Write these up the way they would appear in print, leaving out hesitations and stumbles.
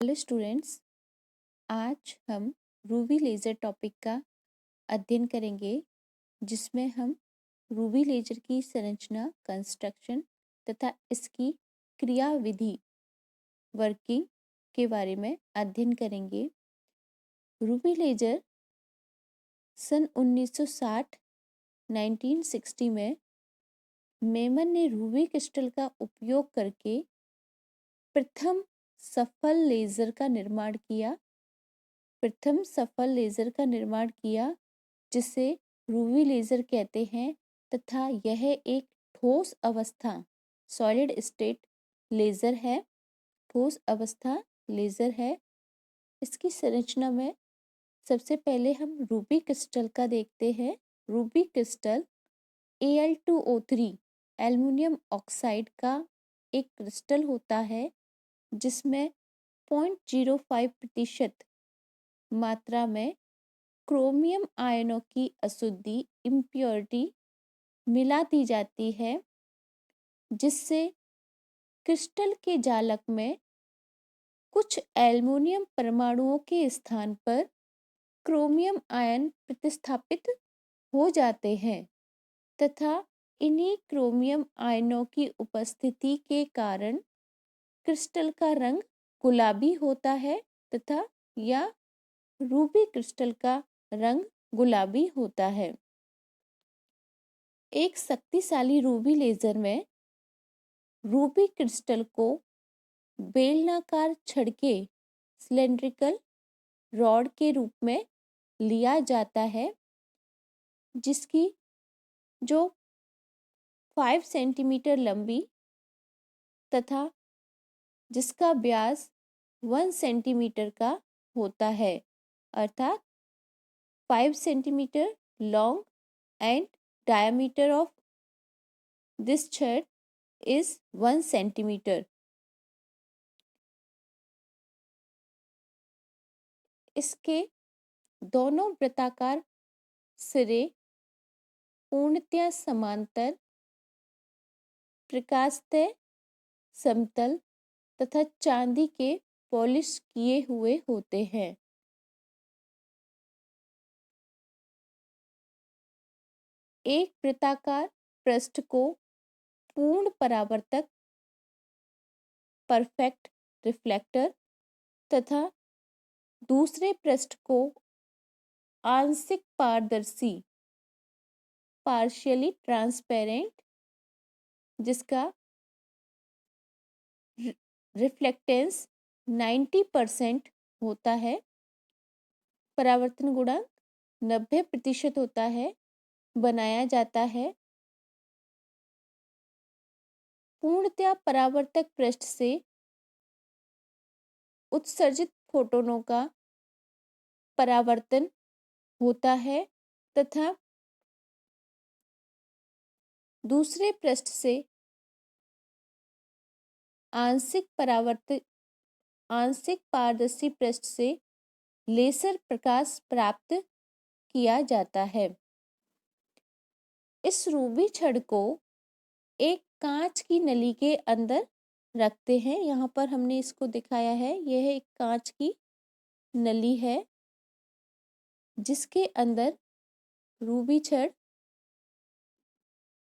Hello students, आज हम Ruby laser topic का अध्ययन करेंगे जिसमें हम रूबी लेज़र की संरचना, कंस्ट्रक्शन तथा इसकी क्रियाविधि वर्किंग के बारे में अध्ययन करेंगे। रूबी लेज़र सन 1960 1960 में मेमन ने रूबी क्रिस्टल का उपयोग करके प्रथम सफल लेज़र का निर्माण किया जिसे रूबी लेज़र कहते हैं तथा यह एक ठोस अवस्था सॉलिड स्टेट लेज़र है। ठोस अवस्था लेज़र है। इसकी संरचना में सबसे पहले हम रूबी क्रिस्टल का देखते हैं। Ruby crystal Al2O3 aluminium oxide का एक क्रिस्टल होता है जिसमें 0.05% मात्रा में क्रोमियम आयनों की अशुद्धि इम्प्योरिटी मिला दी जाती है, जिससे क्रिस्टल के जालक में कुछ एल्युमिनियम परमाणुओं के स्थान पर क्रोमियम आयन प्रतिस्थापित हो जाते हैं तथा इन्हीं क्रोमियम आयनों की उपस्थिति के कारण क्रिस्टल का रंग गुलाबी होता है तथा या रूबी क्रिस्टल का रंग गुलाबी होता है। एक शक्तिशाली रूबी लेज़र में रूबी क्रिस्टल को बेलनाकार छड़ के सिलेंड्रिकल रॉड के रूप में लिया जाता है, जिसकी जो 5 सेंटीमीटर लंबी तथा जिसका व्यास 1 सेंटीमीटर का होता है, अर्थात 5 centimetre long and diameter of this thread is 1 centimeter. इसके दोनों वृत्ताकार सिरे पूर्णतया समांतर, प्रकाशतः समतल तथा चांदी के पॉलिश किए हुए होते हैं। एक वृत्ताकार पृष्ठ को पूर्ण परावर्तक परफेक्ट रिफ्लेक्टर तथा दूसरे पृष्ठ को आंशिक पारदर्शी पार्शियली ट्रांसपेरेंट जिसका रिफ्लेक्टेंस 90% होता है, परावर्तन गुणांक 90% होता है, बनाया जाता है। पूर्णतया परावर्तक पृष्ठ से उत्सर्जित फोटोनों का परावर्तन होता है तथा दूसरे पृष्ठ से आंशिक पारदर्शी पृष्ठ से लेसर प्रकाश प्राप्त किया जाता है। इस रूबी छड़ को एक कांच की नली के अंदर रखते हैं। यहाँ पर हमने इसको दिखाया है, यह एक कांच की नली है जिसके अंदर रूबी छड़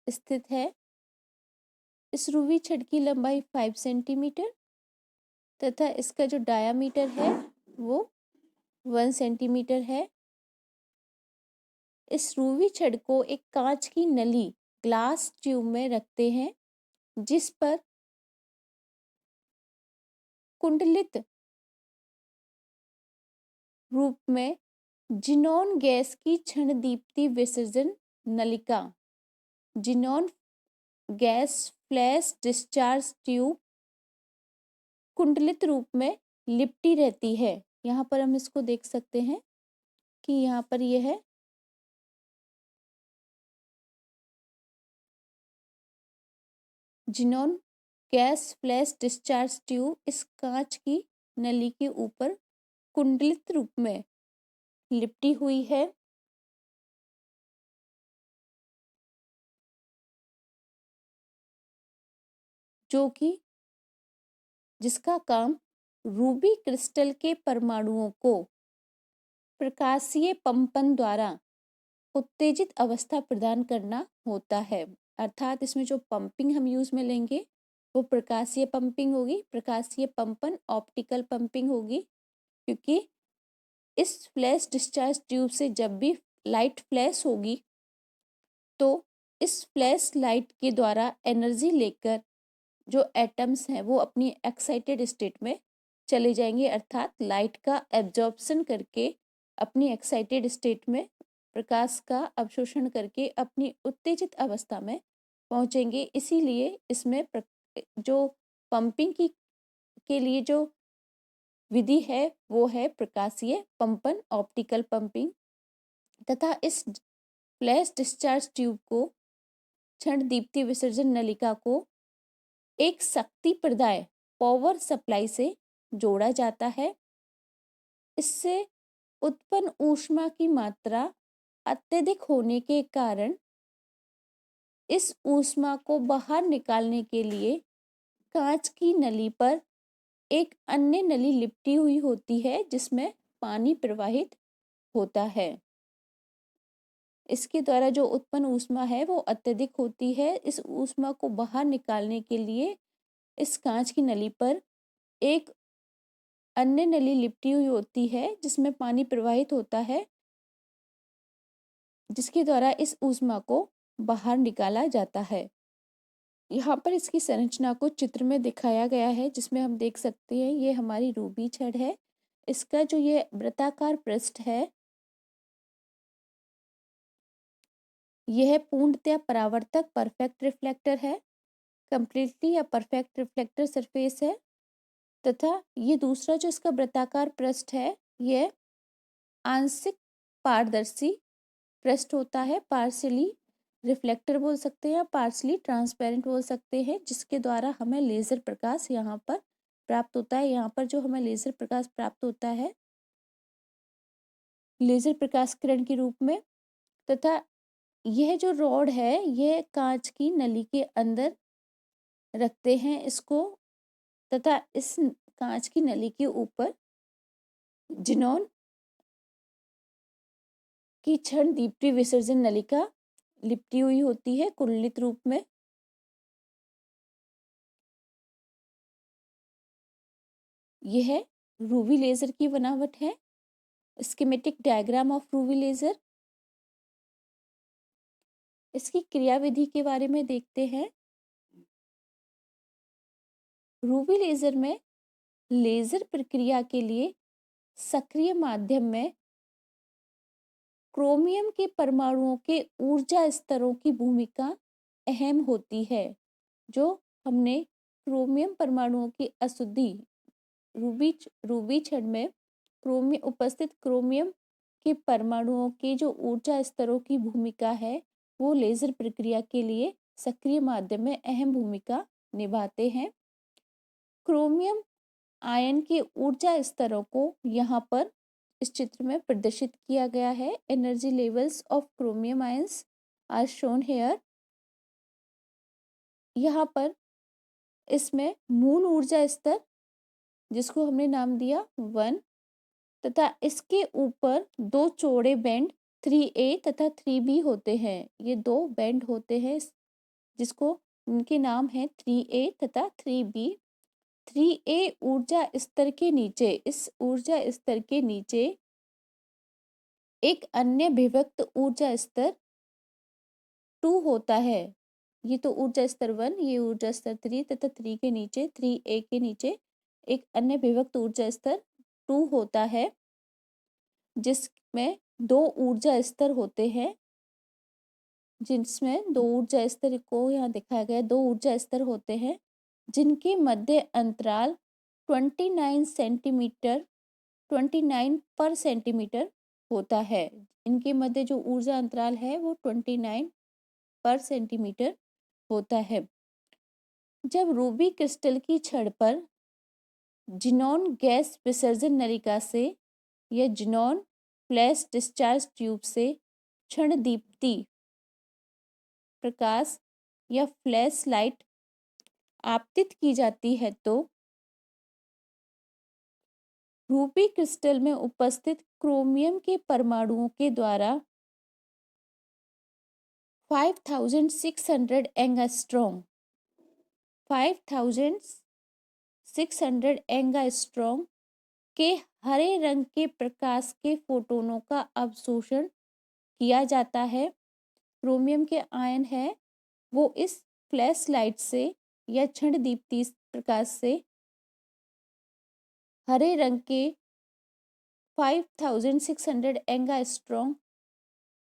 स्थित है। इस रूबी छड़ की लंबाई 5 सेंटीमीटर तथा इसका जो डायामीटर है वो 1 सेंटीमीटर है। इस रूबी छड़ को एक कांच की नली ग्लास ट्यूब में रखते हैं जिस पर कुंडलित रूप में जिनोन गैस की क्षण दीप्ति विसर्जन नलिका xenon gas flash discharge tube कुंडलित रूप में लिपटी रहती है। यहाँ पर हम इसको देख सकते हैं कि यहाँ पर यह है xenon gas flash discharge tube इस कांच की नली के ऊपर कुंडलित रूप में लिपटी हुई है। जो कि जिसका काम रूबी क्रिस्टल के परमाणुओं को प्रकाशीय पंपन द्वारा उत्तेजित अवस्था प्रदान करना होता है। अर्थात इसमें जो पंपिंग हम यूज में लेंगे वो प्रकाशीय पंपिंग होगी, प्रकाशीय पंपन ऑप्टिकल पंपिंग होगी, क्योंकि इस फ्लैश डिस्चार्ज ट्यूब से जब भी लाइट फ्लैश होगी तो इस फ्लैश लाइट के द्वारा एनर्जी लेकर जो एटम्स हैं वो अपनी एक्साइटेड स्टेट में चले जाएंगे, अर्थात लाइट का एब्जॉर्प्शन करके अपनी एक्साइटेड स्टेट में प्रकाश का अवशोषण करके अपनी उत्तेजित अवस्था में पहुंचेंगे। इसीलिए इसमें जो पंपिंग की के लिए जो विधि है वो है प्रकाशीय पंपन ऑप्टिकल पंपिंग, तथा इस फ्लैश डिस्चार्ज ट्यूब को क्षण दीप्ति विसर्जन नलिका को एक शक्ति प्रदाय पावर सप्लाई से जोड़ा जाता है। इससे उत्पन्न ऊष्मा की मात्रा अत्यधिक होने के कारण इस ऊष्मा को बाहर निकालने के लिए कांच की नली पर एक अन्य नली लिपटी हुई होती है जिसमें पानी प्रवाहित होता है। इसके द्वारा जो उत्पन्न ऊष्मा है वो अत्यधिक होती है। इस ऊष्मा को बाहर निकालने के लिए इस कांच की नली पर एक अन्य नली लिपटी हुई होती है जिसमें पानी प्रवाहित होता है, जिसके द्वारा इस ऊष्मा को बाहर निकाला जाता है। यहाँ पर इसकी संरचना को चित्र में दिखाया गया है जिसमें हम देख सकते हैं ये हमारी रूबी छड़ है। इसका जो ये वृत्ताकार पृष्ठ है यह पूर्णतया परावर्तक परफेक्ट रिफ्लेक्टर है, कंप्लीटली या परफेक्ट रिफ्लेक्टर सरफेस है, तथा ये दूसरा जो इसका वृत्ताकार पृष्ठ है यह आंशिक पारदर्शी पृष्ठ होता है, पार्शियली रिफ्लेक्टर बोल सकते हैं, पार्शियली ट्रांसपेरेंट बोल सकते हैं, जिसके द्वारा हमें लेजर प्रकाश यहाँ पर प्राप्त होता है। यहाँ पर जो हमें लेजर प्रकाश प्राप्त होता है लेजर प्रकाश किरण के रूप में, तथा यह जो रॉड है यह कांच की नली के अंदर रखते हैं इसको, तथा इस कांच की नली के ऊपर जिनोन की क्षण दीप्ति विसर्जन नलिका लिपटी हुई होती है कुंडलित रूप में। यह रूबी लेजर की बनावट है। Schematic diagram of ruby laser. इसकी क्रियाविधि के बारे में देखते हैं। रूबी लेजर में लेजर प्रक्रिया के लिए सक्रिय माध्यम में क्रोमियम के परमाणुओं के ऊर्जा स्तरों की भूमिका अहम होती है। जो हमने क्रोमियम परमाणुओं की अशुद्धि रूबी छड़ में उपस्थित क्रोमियम के परमाणुओं के जो ऊर्जा स्तरों की भूमिका है वो लेजर प्रक्रिया के लिए सक्रिय माध्यम में अहम भूमिका निभाते हैं। क्रोमियम आयन के ऊर्जा स्तरों को यहाँ पर इस चित्र में प्रदर्शित किया गया है। Energy levels of chromium ions are shown here. यहाँ पर इसमें मूल ऊर्जा स्तर जिसको हमने नाम दिया 1, तथा इसके ऊपर दो चौड़े बैंड 3A तथा 3B होते हैं। ये दो बैंड होते हैं जिसको उनके नाम है 3A तथा 3B। 3A ऊर्जा स्तर के नीचे, इस ऊर्जा स्तर के नीचे एक अन्य विभक्त ऊर्जा स्तर 2 होता है। ये तो ऊर्जा स्तर 1, ये ऊर्जा स्तर 3 तथा 3 के नीचे 3A के नीचे एक अन्य विभक्त ऊर्जा स्तर 2 होता है जिसमें दो ऊर्जा स्तर होते हैं, जिसमें दो ऊर्जा स्तर को यहाँ दिखाया गया, दो ऊर्जा स्तर होते हैं जिनके मध्य अंतराल 29 सेंटीमीटर 29 पर सेंटीमीटर होता है। इनके मध्य जो ऊर्जा अंतराल है वो 29 पर सेंटीमीटर होता है। जब रूबी क्रिस्टल की छड़ पर जिनोन गैस विसर्जन नलिका से या जिनोन फ्लैश डिस्चार्ज ट्यूब से क्षण दीप्ति प्रकाश या फ्लैश लाइट आपतित की जाती है तो रूबी क्रिस्टल में उपस्थित क्रोमियम के परमाणुओं के द्वारा 5600 एंगस्ट्रॉम 5600 एंगस्ट्रॉम के हरे रंग के प्रकाश के फोटोनों का अवशोषण किया जाता है। क्रोमियम के आयन है वो इस फ्लैश लाइट से या क्षण दीप्ति प्रकाश से हरे रंग के 5600 एंगस्ट्रॉम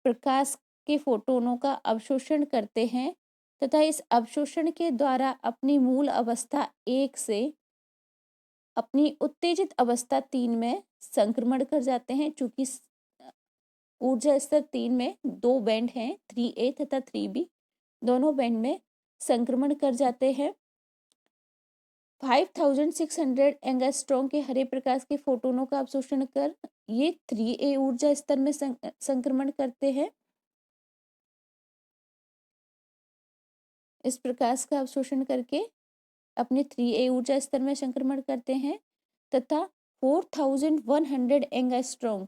प्रकाश के फोटोनों का अवशोषण करते हैं तथा इस अवशोषण के द्वारा अपनी मूल अवस्था 1 से अपनी उत्तेजित अवस्था 3 में संक्रमण कर जाते हैं। चूंकि ऊर्जा स्तर 3 में 2 बैंड हैं, 3A तथा 3B, दोनों बैंड में संक्रमण कर जाते हैं। 5600 एंगस्ट्रॉम के हरे प्रकाश के फोटोनों का अवशोषण कर ये 3A ऊर्जा स्तर में संक्रमण करते हैं। इस प्रकाश का अवशोषण करके अपने 3A ऊर्जा स्तर में संक्रमण करते हैं तथा 4100 एंगस्ट्रॉम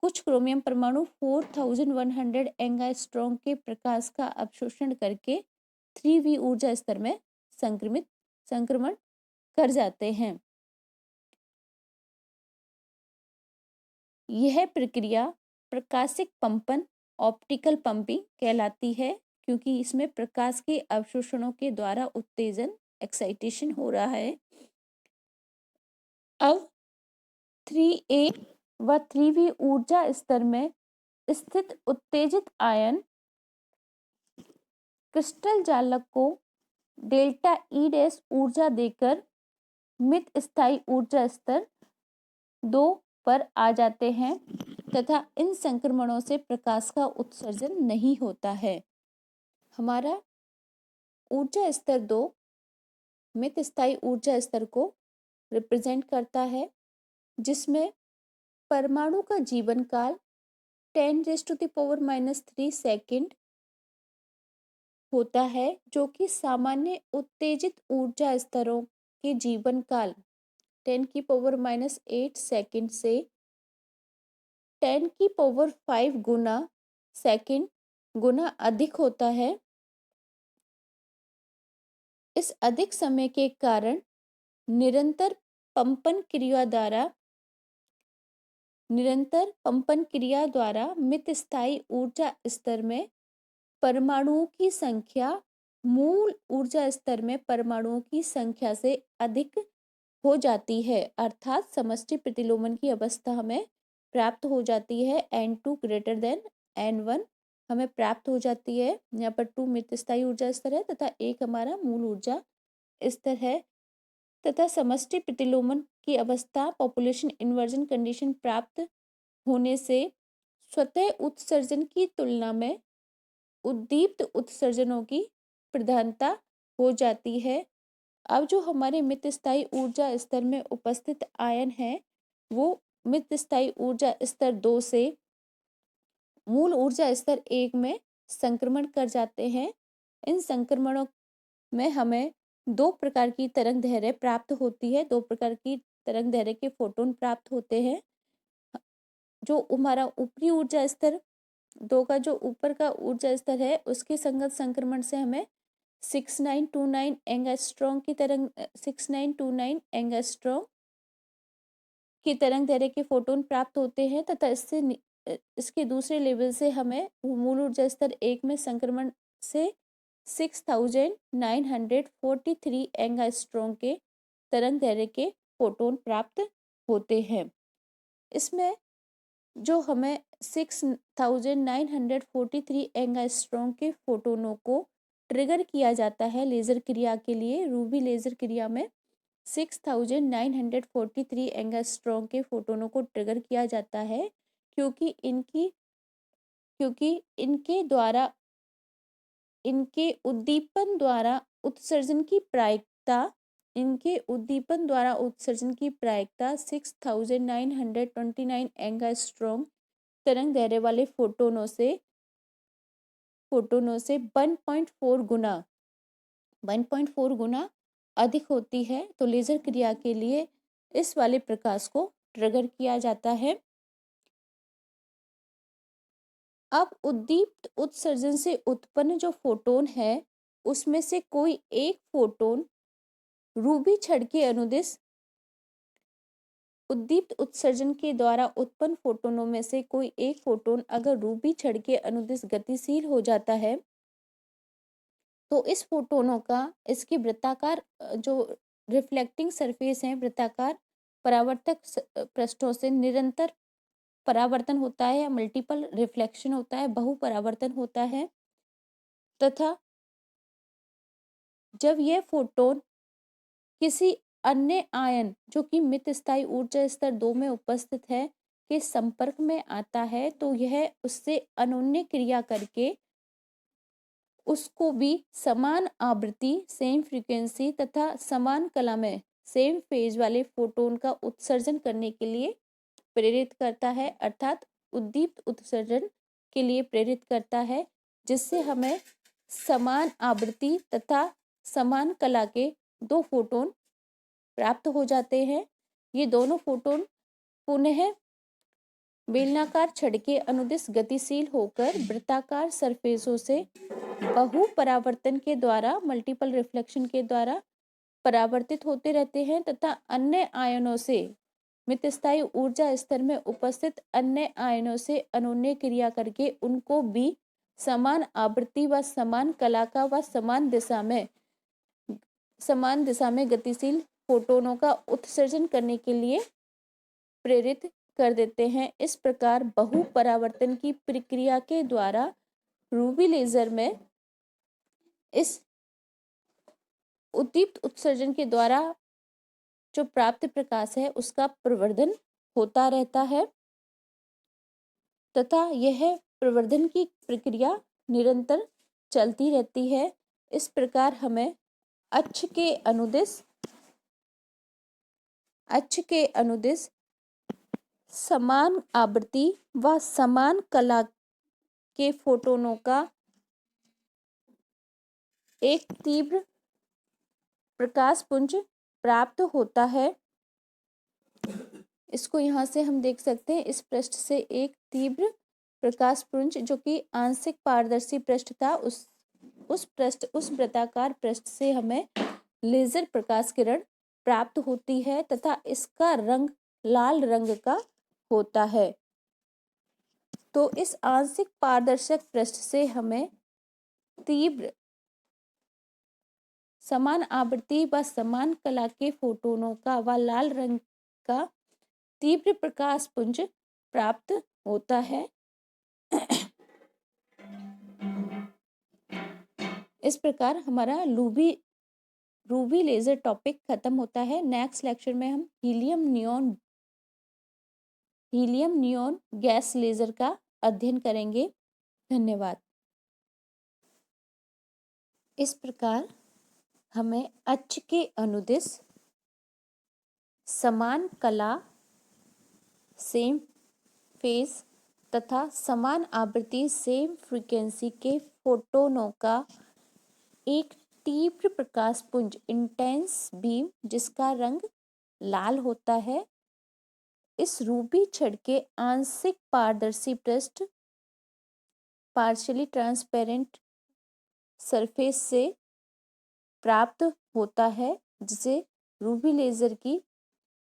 कुछ क्रोमियम परमाणु 4100 एंगस्ट्रॉम के प्रकाश का अवशोषण करके 3V ऊर्जा स्तर में संक्रमण कर जाते हैं। यह प्रक्रिया प्रकाशिक पंपन ऑप्टिकल पंपिंग कहलाती है क्योंकि इसमें प्रकाश के अवशोषणों के द्वारा उत्तेजन एक्साइटेशन हो रहा है। अब 3A व 3V ऊर्जा स्तर में स्थित उत्तेजित आयन क्रिस्टल जालक को डेल्टा E' ऊर्जा देकर मित स्थायी ऊर्जा स्तर 2 पर आ जाते हैं तथा इन संक्रमणों से प्रकाश का उत्सर्जन नहीं होता है। हमारा ऊर्जा स्तर 2 मित स्थायी ऊर्जा स्तर को रिप्रेजेंट करता है जिसमें परमाणु का जीवन काल 10⁻³ सेकेंड होता है जो कि सामान्य उत्तेजित ऊर्जा स्तरों के जीवन काल 10⁻8 सेकेंड से 10⁵ गुना सेकेंड गुना अधिक होता है। इस अधिक समय के कारण निरंतर पंपन क्रिया द्वारा मित स्थायी ऊर्जा स्तर में परमाणुओं की संख्या मूल ऊर्जा स्तर में परमाणुओं की संख्या से अधिक हो जाती है अर्थात समष्टि प्रतिलोमन की अवस्था हमें प्राप्त हो जाती है। N2 > N1 हमें प्राप्त हो जाती है। यहाँ पर 2 मित स्थायी ऊर्जा स्तर है तथा 1 हमारा मूल ऊर्जा स्तर है तथा समष्टि प्रतिलोमन की अवस्था पॉपुलेशन इन्वर्जन कंडीशन प्राप्त होने से स्वतः उत्सर्जन की तुलना में उद्दीप्त उत्सर्जनों की प्रधानता हो जाती है। अब जो हमारे मित स्थायी ऊर्जा स्तर में उपस्थित आयन है वो मित स्थायी ऊर्जा स्तर 2 से मूल ऊर्जा स्तर 1 में संक्रमण कर जाते हैं। इन संक्रमणों में हमें 2 प्रकार की तरंग दैर्ध्य प्राप्त होती है, 2 प्रकार की तरंग दैर्ध्य के फोटोन प्राप्त होते हैं। जो हमारा ऊपरी ऊर्जा स्तर 2 का जो ऊपर का ऊर्जा स्तर है उसके संगत संक्रमण से हमें 6929 एंगस्ट्रॉम की तरंग 6929 एंगस्ट्रॉम की तरंग दैर्ध्य के फोटोन प्राप्त होते हैं तथा इसके दूसरे लेवल से हमें मूल ऊर्जा स्तर 1 में संक्रमण से 6943 एंगस्ट्रॉम के तरंग दैर्ध्य के फोटोन प्राप्त होते हैं। इसमें जो हमें 6943 एंगस्ट्रॉम के फोटोनों को ट्रिगर किया जाता है लेजर क्रिया के लिए। रूबी लेजर क्रिया में 6943 एंगस्ट्रॉम के फोटोनों को ट्रिगर किया जाता है क्योंकि इनके द्वारा इनके उद्दीपन द्वारा उत्सर्जन की प्रायिकता 6929 एंगस्ट्रॉम तरंग दैर्ध्य वाले फोटोनों से 1.4 गुना अधिक होती है। तो लेजर क्रिया के लिए इस वाले प्रकाश को ट्रिगर किया जाता है। अब उद्दीप्त उत्सर्जन से उत्पन्न जो फोटोन है उसमें से कोई एक फोटोन रूबी छड़ के अनुदिश उद्दीप्त उत्सर्जन के द्वारा उत्पन्न फोटोनों में से कोई एक फोटोन अगर रूबी छड़ के अनुदिश गतिशील हो जाता है तो इस फोटोनों का इसके वृत्ताकार जो रिफ्लेक्टिंग सरफेस है, वृत्ताकार परावर्तक पृष्ठों से निरंतर परावर्तन होता है या मल्टीपल रिफ्लेक्शन होता है, बहु परावर्तन होता है। तथा जब यह फोटोन किसी अन्य आयन जो कि मित स्थायी ऊर्जा स्तर 2 में उपस्थित है के संपर्क में आता है तो यह उससे अनोन्य क्रिया करके उसको भी समान आवृत्ति सेम फ्रीक्वेंसी तथा समान कला में सेम फेज वाले फोटोन का उत्सर्जन करने के लिए प्रेरित करता है, अर्थात उद्दीप्त उत्सर्जन के लिए प्रेरित करता है, जिससे हमें समान आवृत्ति तथा समान कला के दो फोटोन प्राप्त हो जाते हैं। ये दोनों फोटोन पुनः बेलनाकार छड़ के अनुदिश गतिशील होकर वृत्ताकार सरफेसों से बहु परावर्तन के द्वारा मल्टीपल रिफ्लेक्शन के द्वारा परावर्तित होते रहते हैं तथा अन्य आयनों से मितस्थायी ऊर्जा स्तर में उपस्थित अन्य आयनों से अनोन्य क्रिया करके उनको भी समान आवृत्ति व समान कला का व समान दिशा में गतिशील फोटोनों का उत्सर्जन करने के लिए प्रेरित कर देते हैं। इस प्रकार बहु परावर्तन की प्रक्रिया के द्वारा रूबी लेजर में इस उद्दीप्त उत्सर्जन के द्वारा जो प्राप्त प्रकाश है उसका प्रवर्धन होता रहता है तथा यह प्रवर्धन की प्रक्रिया निरंतर चलती रहती है। इस प्रकार हमें अक्ष के अनुदिश समान आवृत्ति व समान कला के फोटोनों का एक तीव्र प्रकाश पुंज प्राप्त होता है। इसको यहाँ से हम देख सकते हैं, इस पृष्ठ से एक तीव्र प्रकाश पुंज जो कि आंशिक पारदर्शी पृष्ठ था उस वृत्ताकार पृष्ठ से हमें लेजर प्रकाश किरण प्राप्त होती है तथा इसका रंग लाल रंग का होता है। तो इस आंशिक पारदर्शक पृष्ठ से हमें तीव्र समान आवृत्ति व समान कला के फोटोनों का व लाल रंग का तीव्र प्रकाश पुंज प्राप्त होता है। इस प्रकार हमारा रूबी लेजर टॉपिक खत्म होता है। नेक्स्ट लेक्चर में हम हीलियम नियॉन गैस लेजर का अध्ययन करेंगे। धन्यवाद। इस प्रकार हमें अक्ष के अनुदिश समान कला सेम फेज तथा समान आवृत्ति सेम फ्रीक्वेंसी के फोटोनों का एक तीव्र प्रकाश पुंज इंटेंस बीम जिसका रंग लाल होता है, इस रूबी छड़ के आंशिक पारदर्शी पृष्ठ पार्शियली ट्रांसपेरेंट सरफेस से प्राप्त होता है, जिसे रूबी लेजर की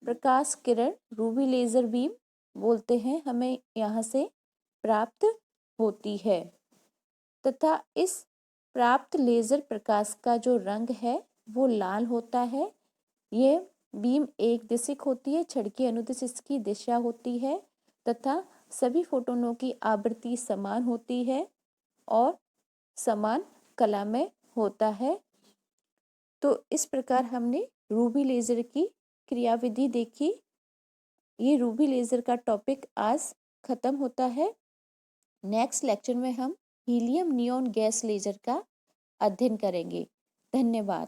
प्रकाश किरण रूबी लेजर बीम बोलते हैं, हमें यहाँ से प्राप्त होती है तथा इस प्राप्त लेजर प्रकाश का जो रंग है वो लाल होता है। यह बीम एक दिशिक होती है, छड़ की अनुदिश इसकी दिशा होती है तथा सभी फोटोनों की आवृत्ति समान होती है और समान कला में होता है। तो इस प्रकार हमने रूबी लेजर की क्रियाविधि देखी। ये रूबी लेजर का टॉपिक आज खत्म होता है। नेक्स्ट लेक्चर में हम हीलियम नियॉन गैस लेजर का अध्ययन करेंगे। धन्यवाद।